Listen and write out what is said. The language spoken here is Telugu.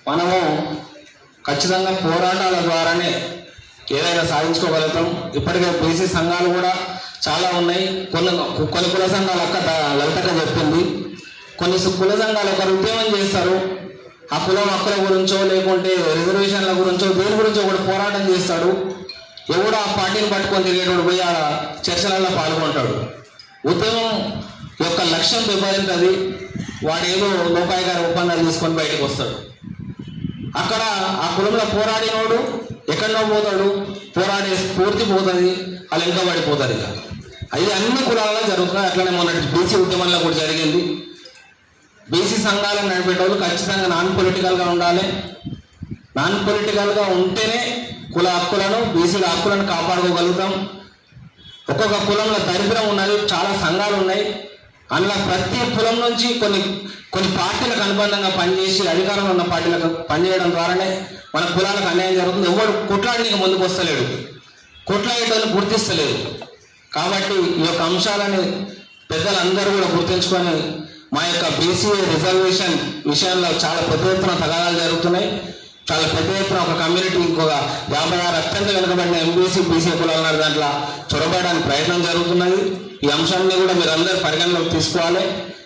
మనము ఖచ్చితంగా పోరాటాల ద్వారానే ఏదైనా సాధించుకోగలుగుతాం. ఇప్పటికే బీసీ సంఘాలు కూడా చాలా ఉన్నాయి. కొన్ని కుల సంఘాలు లలితగా చెప్పింది, కొన్ని కుల సంఘాలు ఒకరు ఉద్యమం చేస్తారు, ఆ కులం హక్కుల గురించో లేకుంటే రిజర్వేషన్ల గురించో దేని గురించో ఒకటి పోరాటం చేస్తాడు. ఎవడో ఆ పార్టీని పట్టుకొని తిరిగేటోడు పోయి ఆ చర్చలలో పాల్గొంటాడు. ఉద్యమం యొక్క లక్ష్యం దెబ్బతింటుంది. వాడు ఏదో లోకాయి గారి ఒప్పందాలు తీసుకొని బయటకు వస్తాడు. అక్కడ ఆ కులంలో పోరాడినోడు ఎక్కడో పోతాడు, పోరాడే స్ఫూర్తి పోతుంది, వాళ్ళు ఇంకా పడిపోతారు. ఇక అది అన్ని కులాలలో జరుగుతున్నాయి. అట్లనే మొన్నటి బీసీ ఉద్యమంలో కూడా జరిగింది. బీసీ సంఘాలను నడిపేటోళ్ళు ఖచ్చితంగా నాన్ పొలిటికల్గా ఉండాలి. నాన్ పొలిటికల్గా ఉంటేనే కుల హక్కులను, బీసీల హక్కులను కాపాడుకోగలుగుతాం. ఒక్కొక్క కులంలో దరిద్రం ఉన్నది, చాలా సంఘాలు ఉన్నాయి. అందులో ప్రతి కులం నుంచి కొన్ని పార్టీలకు అనుబంధంగా పనిచేసి అధికారంలో ఉన్న పార్టీలకు పనిచేయడం ద్వారానే మన కులాలకు అన్యాయం జరుగుతుంది. ఎవరు కొట్లాడడానికి ముందుకు వస్తలేడు, కొట్లాడేటోళ్ళు గుర్తిస్తలేదు. కాబట్టి ఈ యొక్క అంశాలని పెద్దలందరూ కూడా గుర్తుంచుకొని మా యొక్క బీసీ రిజర్వేషన్ విషయంలో చాలా పెద్ద ఎత్తున తగాదాలు జరుగుతున్నాయి. చాలా పెద్ద ఎత్తున ఒక కమ్యూనిటీ ఇంకొక 56 అత్యంత వెనుకబడిన ఎంబీసీ బీసీ కులాలు దాంట్లో చొరబడడానికి ప్రయత్నం జరుగుతున్నది. ఈ అంశాన్ని కూడా మీరు అందరూ పరిగణలోకి తీసుకోవాలి.